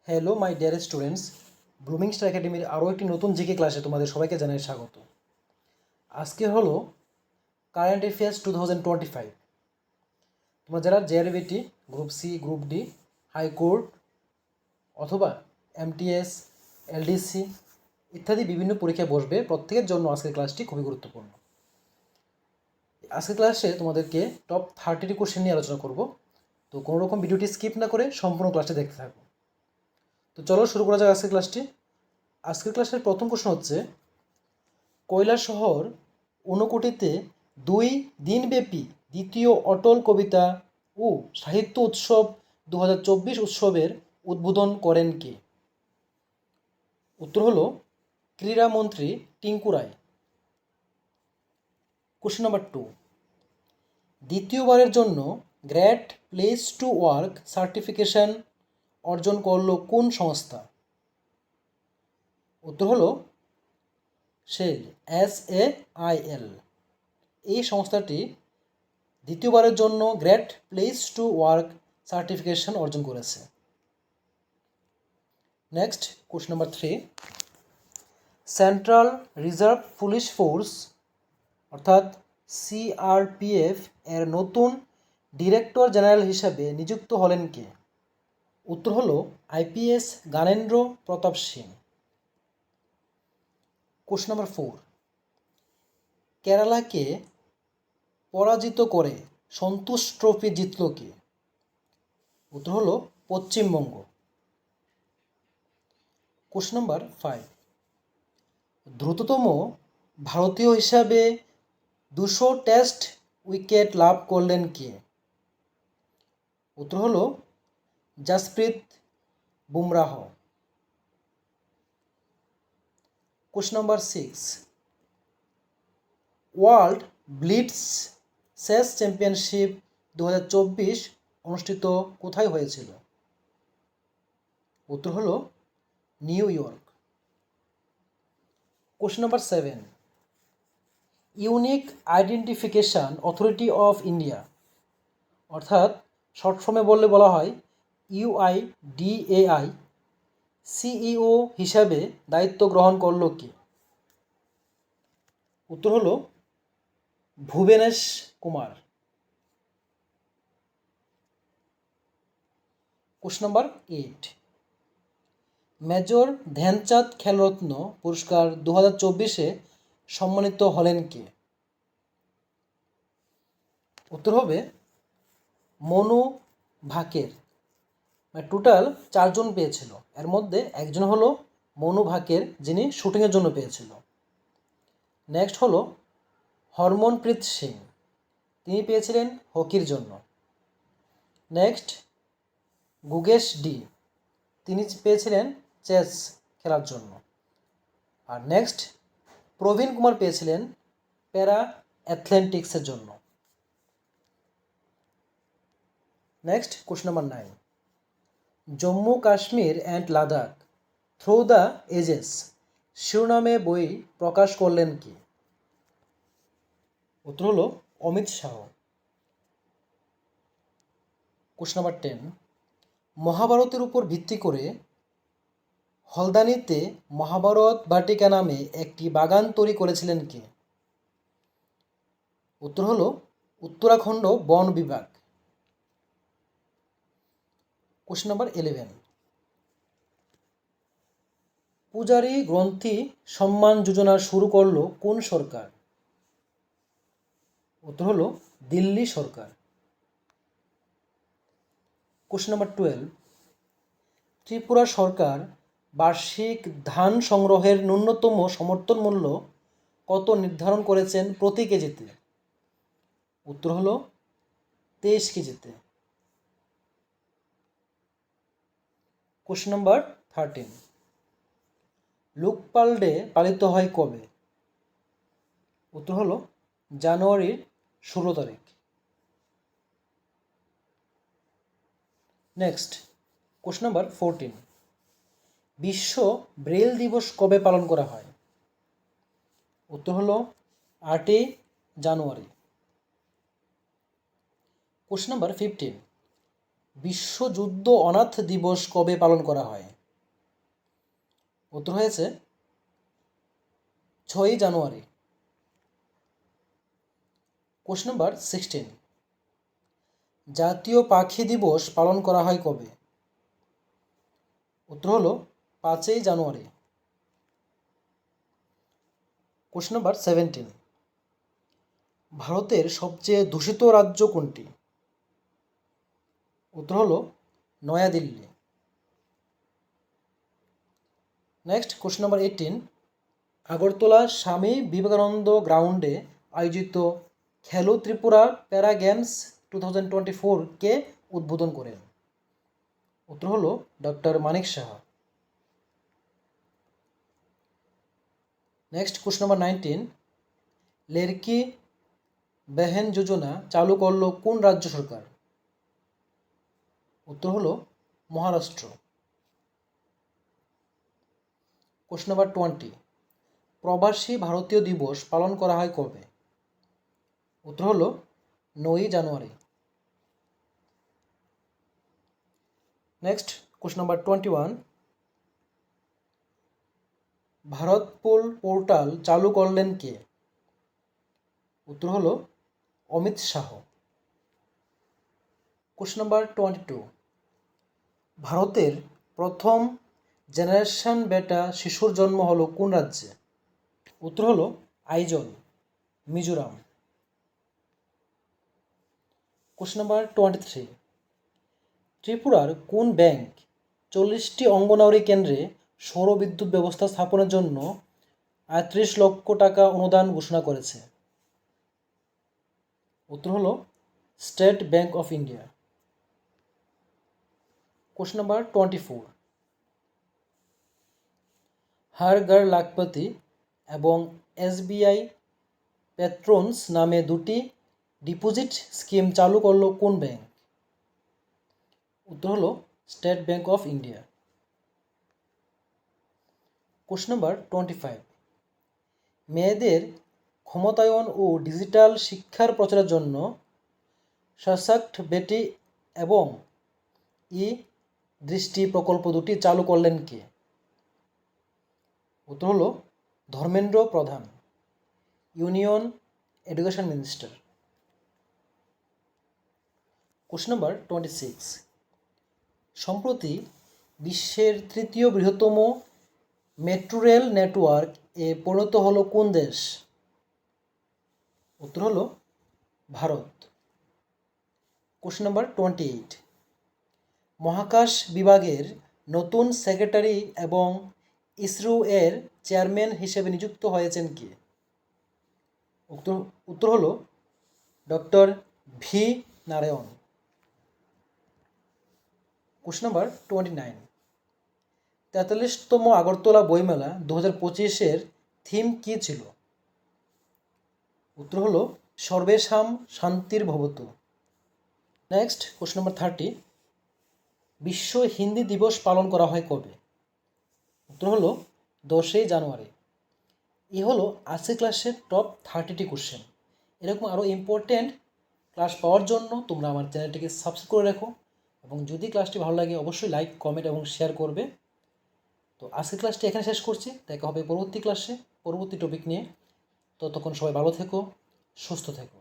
Hello my dear students, blooming star একাডেমির আরও একটি নতুন জিকে ক্লাসে তোমাদের সবাইকে জানাই স্বাগত। আজকে হলো কারেন্ট অ্যাফেয়ার্স 2025। তোমরা যারা JRBT, group C, group D, high court অথবা এমটিএস, এলডিসি ইত্যাদি বিভিন্ন পরীক্ষায় বসবে, প্রত্যেকের জন্য আজকের ক্লাসটি খুবই গুরুত্বপূর্ণ। আজকের ক্লাসে তোমাদেরকে টপ 30টি কোশ্চেন নিয়ে আলোচনা করব। তো কোনো রকম ভিডিওটি স্কিপ না করে সম্পূর্ণ ক্লাসটি দেখতে থাকো। তো চলো শুরু করা যাক আজকের ক্লাসটি। আজকের ক্লাসের প্রথম প্রশ্ন হচ্ছে, কৈলাসহর ঊনকোটিতে 2 দিনব্যাপী দ্বিতীয় অটল কবিতা ও সাহিত্য উৎসব 2024 উৎসবের উদ্বোধন করেন কে? উত্তর হলো ক্রীড়ামন্ত্রী টিঙ্কু রায়। কোশ্চেন নাম্বার 2, দ্বিতীয়বারের জন্য great place to work certification অর্জন করল কোন সংস্থা? উত্তর হলো শেল, SAIL। এই সংস্থাটি দ্বিতীয়বারের জন্য great place to work certification অর্জন করেছে। Next question number 3, central reserve police force অর্থাৎ CRPF এর নতুন ডিরেক্টর জেনারেল হিসাবে নিযুক্ত হলেন কে? উত্তর হলো IPS Gyanendra Pratap Singh. Question number 4, কেরালাকে পরাজিত করে সন্তোষ ট্রফি জিতল কে? উত্তর হলো পশ্চিমবঙ্গ। কোশ্চেন নাম্বার 5, দ্রুততম ভারতীয় হিসাবে 200 টেস্ট উইকেট লাভ করলেন কে? উত্তর হলো Jasprit Bumrah. Question number 6, world blitz chess championship 2024 অনুষ্ঠিত কোথায় হয়েছিল? উত্তর হলো New York. Question number 7, unique identification authority of India অর্থাৎ শর্ট ফর্মে বলা হয় UIDAI CEO হিসাবে দায়িত্ব গ্রহণ করল কে? উত্তর হলো Bhuvnesh Kumar. Question number 8, major Dhyan Chand Khel Ratna পুরস্কার 2024 সম্মানিত হলেন কে? উত্তর হবে মনু ভাকের। টোটাল 4 জন পেয়েছিল, এর মধ্যে একজন হলো মনু ভাকের, যিনি শুটিংয়ের জন্য পেয়েছিল। নেক্সট হলো হরমনপ্রীত সিং, তিনি পেয়েছিলেন হকির জন্য। নেক্সট গুগেশ ডি, তিনি পেয়েছিলেন চেস খেলার জন্য। আর নেক্সট প্রবীণ কুমার পেয়েছিলেন প্যারা অ্যাথলেটিক্সের জন্য। Next question number 9, Jammu Kashmir and Ladakh through the ages শিরোনামে বই প্রকাশ করলেন কি? উত্তর হলো অমিত শাহ। কোশ্চেন নাম্বার 10, মহাভারতের উপর ভিত্তি করে হলদানিতে মহাভারত বাটিকা নামে একটি বাগান তৈরি করেছিলেন কে? উত্তর হলো উত্তরাখণ্ড বন বিভাগ। কোশ্চেন নাম্বার 11, পূজারী গ্রন্থি সম্মান যোজনা শুরু করলো কোন সরকার? উত্তর হলো দিল্লি সরকার। কোশ্চেন নাম্বার 12, ত্রিপুরা সরকার বার্ষিক ধান সংগ্রহের ন্যূনতম সমর্থন মূল্য কত নির্ধারণ করেছেন প্রতি কেজিতে? উত্তর হলো 23 কেজিতে। কোশ্চেন নাম্বার 13, লোকপাল ডে পালিত হয় কবে? উত্তর হলো জানুয়ারির 16 তারিখ। নেক্সট কোশ্চেন নাম্বার 14, বিশ্ব ব্রেল দিবস কবে পালন করা হয়? উত্তর হলো 8 জানুয়ারি। কোশ্চেন নাম্বার 15, বিশ্ব যুদ্ধ অনাথ দিবস কবে পালন করা হয়? উত্তর হয়েছে 6ই জানুয়ারি। কোশ্চেন নাম্বার 16, জাতীয় পাখি দিবস পালন করা হয় কবে? উত্তর হলো 5ই জানুয়ারি। কোশ্চেন নাম্বার 17, ভারতের সবচেয়ে দূষিত রাজ্য কোনটি? উত্তর হলো New Delhi. Next question number 18, Agartala Swami Vivekananda গ্রাউন্ডে আয়োজিত খেলো ত্রিপুরা প্যারা গেমস 2024 কে উদ্বোধন করেন? উত্তর হলো doctor Manik Saha. Next question number 19, লেরকি বেহেন যোজনা চালু করলো কোন রাজ্য সরকার? উত্তর হলো মহারাষ্ট্র। কোশ্চেন নাম্বার 20, প্রবাসী ভারতীয় দিবস পালন করা হয় কবে? উত্তর হলো 9ই জানুয়ারি। Next question number 21, Bharat poll portal চালু করলেন কে? উত্তর হলো অমিত শাহ। কোশ্চেন নাম্বার 22, ভারতের প্রথম জেনারেশন বেটা শিশুর জন্ম হলো কোন রাজ্যে? উত্তর হলো আইজল, মিজোরাম। কোশ্চেন নাম্বার 23, ত্রিপুরার কোন ব্যাংক 40টি অঙ্গনওয়াড়ি কেন্দ্রে সৌর বিদ্যুৎ ব্যবস্থা স্থাপনের জন্য 38 লক্ষ টাকা অনুদান ঘোষণা করেছে? উত্তর হলো state bank of India. Question number 24, হর ঘর লাখপতি এবং এসবিআই পেট্রোনস নামে দুটি ডিপোজিট স্কিম চালু করলো কোন ব্যাংক? উত্তর হলো state bank of India. Question number 25, মেয়েদের ক্ষমতায়ন ও ডিজিটাল শিক্ষার প্রচারের জন্য সশক্ত বেটি এবং ই দৃষ্টি প্রকল্প দুটি চালু করলেন কে? উত্তর হলো ধর্মেন্দ্র প্রধান, union education minister. Question number 26, সম্প্রতি বিশ্বের তৃতীয় বৃহত্তম মেট্রো রেল নেটওয়ার্ক এ পরিণত হলো কোন দেশ? উত্তর হলো ভারত। কোশ্চেন নাম্বার 28, মহাকাশ বিভাগের নতুন সেক্রেটারি এবং ইসরো এর চেয়ারম্যান হিসেবে নিযুক্ত হয়েছেন কে? উত্তর হলো doctor V Narayan. Question number 29, 43তম আগরতলা বইমেলা 2025-এর থিম কী ছিল? উত্তর হলো সর্বেষাং শান্তির ভবতু। নেক্সট কোশ্চেন নাম্বার 30, বিশ্ব হিন্দি দিবস পালন করা হয় কবে? উত্তর হলো 10ই জানুয়ারি। এই হলো আজকের ক্লাসের টপ 30টি কোশ্চেন। এরকম আরও ইম্পর্টেন্ট ক্লাস পাওয়ার জন্য তোমরা আমার চ্যানেলটিকে সাবস্ক্রাইব করে রাখো এবং যদি ক্লাসটি ভালো লাগে অবশ্যই লাইক, কমেন্ট এবং শেয়ার করবে। তো আজকের ক্লাসটি এখানে শেষ করছি, দেখা হবে পরবর্তী ক্লাসে পরবর্তী টপিক নিয়ে। ততক্ষণ সবাই ভালো থেকো, সুস্থ থেকো।